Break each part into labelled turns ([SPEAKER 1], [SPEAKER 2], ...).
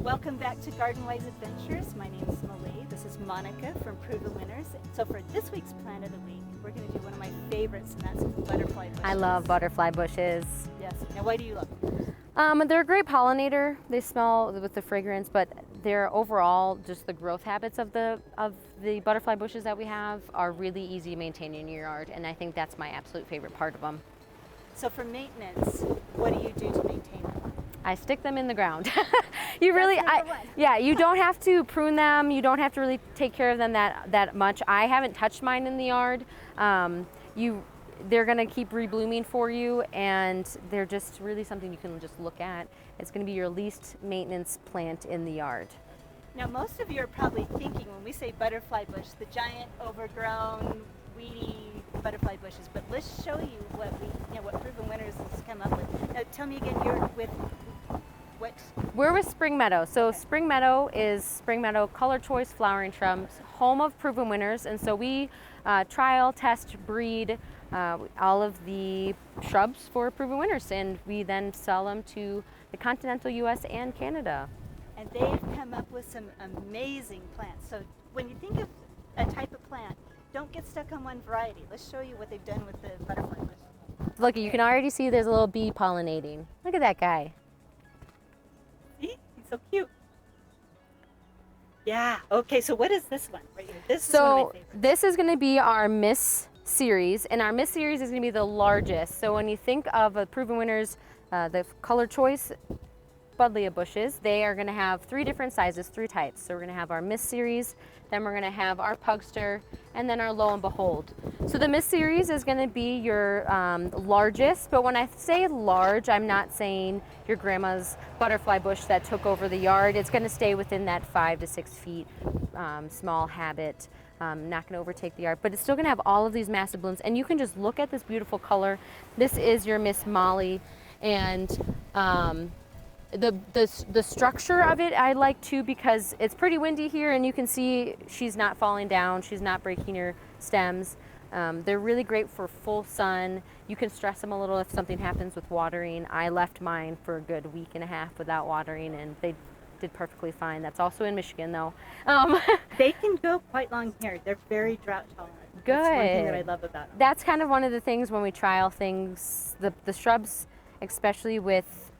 [SPEAKER 1] Welcome back to Garden Wise Adventures. My name is Malay. This is Monica from Proven Winners. So for this week's Plant of the Week, we're going to do one of my favorites, and that's butterfly bushes.
[SPEAKER 2] I love butterfly bushes.
[SPEAKER 1] Yes. Now, why do you love them?
[SPEAKER 2] They're a great pollinator. They smell with the fragrance, but they're overall just the growth habits of the butterfly bushes that we have are really easy to maintain in your yard, and I think that's my absolute favorite part of them.
[SPEAKER 1] So for maintenance, what do you do to maintain them?
[SPEAKER 2] I stick them in the ground.
[SPEAKER 1] You
[SPEAKER 2] don't have to prune them. You don't have to really take care of them that much. I haven't touched mine in the yard. They're gonna keep reblooming for you, and they're just really something you can just look at. It's gonna be your least maintenance plant in the yard.
[SPEAKER 1] Now, most of you are probably thinking when we say butterfly bush, the giant, overgrown, weedy butterfly bushes. But let's show you what Proven Winners has come up with. Now, tell me again, you're with what?
[SPEAKER 2] We're with Spring Meadow. So okay. Spring Meadow is Spring Meadow Color Choice Flowering Shrubs, home of Proven Winners, and so we trial, test, breed all of the shrubs for Proven Winners, and we then sell them to the continental U.S. and Canada.
[SPEAKER 1] And they've come up with some amazing plants. So when you think of a type of plant, don't get stuck on one variety. Let's show you what they've done with the butterfly bush.
[SPEAKER 2] Look, you can already see there's a little bee pollinating. Look at that guy.
[SPEAKER 1] See? He's so cute. Yeah. Okay, so what is this one right here? This is one of my favorites.
[SPEAKER 2] This is going to be our Miss Series, and our Miss Series is going to be the largest. So when you think of a Proven Winners, the Color Choice Buddleia bushes, they are going to have 3 different sizes, 3 types. So we're going to have our Miss Series, then we're going to have our Pugster, and then our Lo and Behold. So the Miss Series is going to be your largest, but when I say large, I'm not saying your grandma's butterfly bush that took over the yard. It's going to stay within that 5 to 6 feet small habit, not going to overtake the yard, but it's still going to have all of these massive blooms, and you can just look at this beautiful color. This is your Miss Molly, and the structure of it I like too, because it's pretty windy here, and you can see she's not falling down, she's not breaking her stems. They're really great for full sun. You can stress them a little if something happens with watering. I left mine for a good week and a half without watering, and they did perfectly fine. That's also in Michigan though.
[SPEAKER 1] They can go quite long here. They're very drought tolerant.
[SPEAKER 2] Good.
[SPEAKER 1] That's one thing that I love about them.
[SPEAKER 2] That's kind of one of the things when we trial things, the shrubs, especially with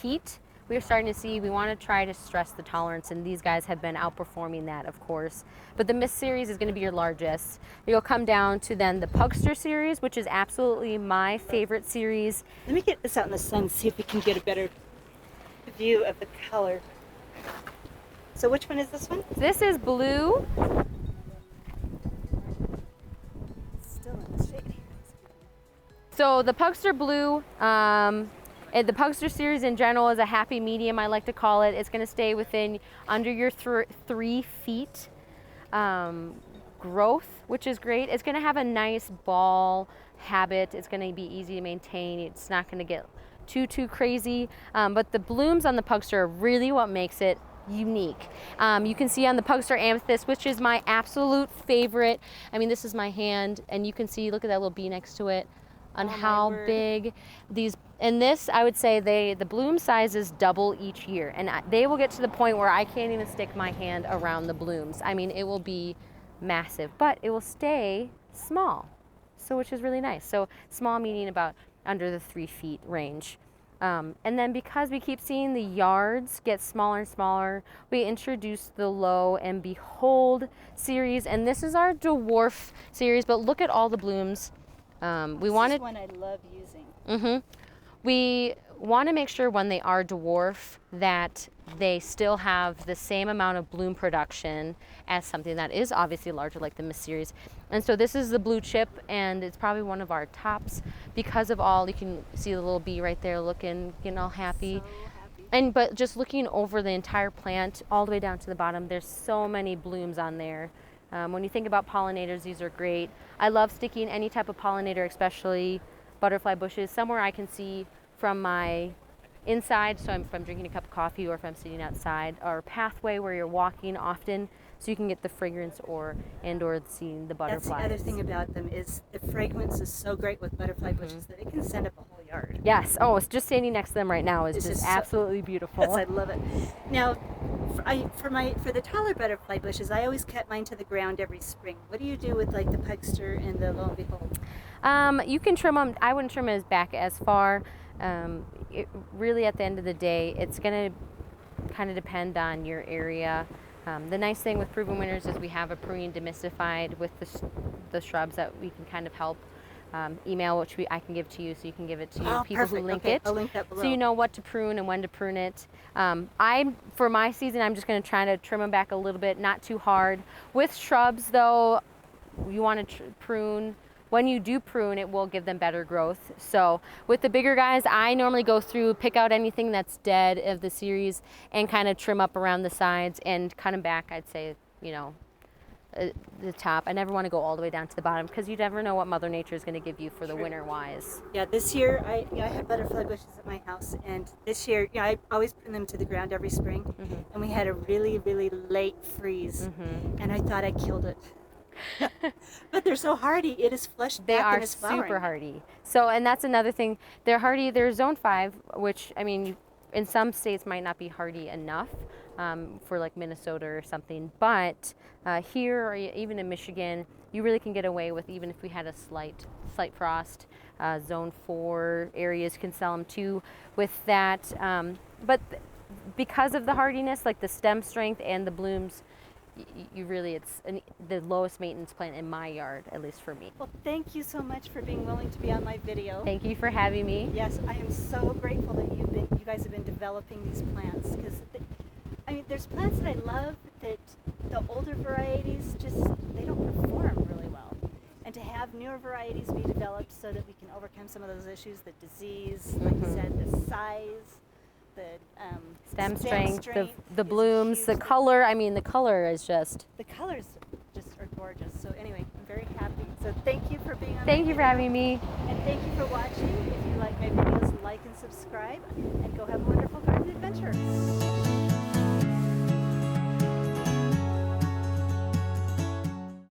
[SPEAKER 2] heat, we're starting to see we want to try to stress the tolerance, and these guys have been outperforming that, of course. But the Miss Series is going to be your largest. You'll come down to then the Pugster series, which is absolutely my favorite series.
[SPEAKER 1] Let me get this out in the sun, see if we can get a better view of the color. So which one is this one?
[SPEAKER 2] This is blue.
[SPEAKER 1] Still in the shade.
[SPEAKER 2] So the Pugster blue, and the Pugster series in general is a happy medium, I like to call it. It's going to stay within under your 3 feet growth, which is great. It's going to have a nice ball habit. It's going to be easy to maintain. It's not going to get too crazy. But the blooms on the Pugster are really what makes it unique. You can see on the Pugster Amethyst, which is my absolute favorite. I mean, this is my hand, and you can see, look at that little bee next to it, on how big these, and this, I would say the bloom sizes double each year, and they will get to the point where I can't even stick my hand around the blooms. I mean, it will be massive, but it will stay small, so which is really nice. So small meaning about under the 3 feet range. And then because we keep seeing the yards get smaller and smaller, we introduced the Lo and Behold series, and this is our dwarf series, but look at all the blooms.
[SPEAKER 1] This is one I love using.
[SPEAKER 2] We want to make sure when they are dwarf that they still have the same amount of bloom production as something that is obviously larger, like the Miss Series. And so this is the blue chip, and it's probably one of our tops because of all, you can see the little bee right there looking, getting all happy.
[SPEAKER 1] So happy.
[SPEAKER 2] But just looking over the entire plant all the way down to the bottom, there's so many blooms on there. When you think about pollinators, these are great. I love sticking any type of pollinator, especially butterfly bushes, somewhere I can see from my inside, so if I'm drinking a cup of coffee or if I'm sitting outside, or a pathway where you're walking often, so you can get the fragrance or seeing the butterflies.
[SPEAKER 1] That's the other thing about them is the fragrance is so great with butterfly bushes that it can scent up a yard.
[SPEAKER 2] Yes. Oh, it's just standing next to them right now is just absolutely beautiful.
[SPEAKER 1] Yes, I love it. Now, For the taller butterfly bushes, I always cut mine to the ground every spring. What do you do with like the Pugster and the Lo and Behold?
[SPEAKER 2] You can trim them. I wouldn't trim it back as far. Really, at the end of the day, it's going to kind of depend on your area. The nice thing with Proven Winners is we have a pruning demystified with the shrubs that we can kind of help email, which I can give to you, so you can give it to people
[SPEAKER 1] Perfect.
[SPEAKER 2] who link
[SPEAKER 1] Okay,
[SPEAKER 2] it.
[SPEAKER 1] I'll link that below.
[SPEAKER 2] So you know what to prune and when to prune it. For my season, I'm just going to try to trim them back a little bit, not too hard. With shrubs, though, you want to prune. When you do prune, it will give them better growth. So with the bigger guys, I normally go through, pick out anything that's dead of the series, and kind of trim up around the sides and cut them back. I'd say, the top. I never want to go all the way down to the bottom, because you never know what Mother Nature is going to give you for the winter wise.
[SPEAKER 1] Yeah, this year I had butterfly bushes at my house, and this year I always prune them to the ground every spring, and we had a really, really late freeze, and I thought I killed it. But they're so hardy. It is flushed
[SPEAKER 2] They
[SPEAKER 1] back
[SPEAKER 2] are
[SPEAKER 1] and it's flowering.
[SPEAKER 2] super hardy. So, and that's another thing. They're hardy. They're zone 5, which, I mean, in some states might not be hardy enough for like Minnesota or something. But here, or even in Michigan, you really can get away with, even if we had a slight frost. Zone 4 areas can sell them too with that. But because of the hardiness, like the stem strength and the blooms, it's the lowest maintenance plant in my yard, at least for me.
[SPEAKER 1] Well, thank you so much for being willing to be on my video.
[SPEAKER 2] Thank you for having me.
[SPEAKER 1] Yes, I am so grateful that you guys have been developing these plants, because there's plants that I love that the older varieties they don't perform really well. And to have newer varieties be developed so that we can overcome some of those issues, the disease, like you said, the size, the
[SPEAKER 2] stem strength, the
[SPEAKER 1] is
[SPEAKER 2] blooms,
[SPEAKER 1] huge.
[SPEAKER 2] the color. I mean, the color is just...
[SPEAKER 1] The colors just are gorgeous. So anyway, I'm very happy. So thank you for being on.
[SPEAKER 2] Thank you for having me.
[SPEAKER 1] And thank you for watching. If you like my videos, like and subscribe, and go have a wonderful garden adventure.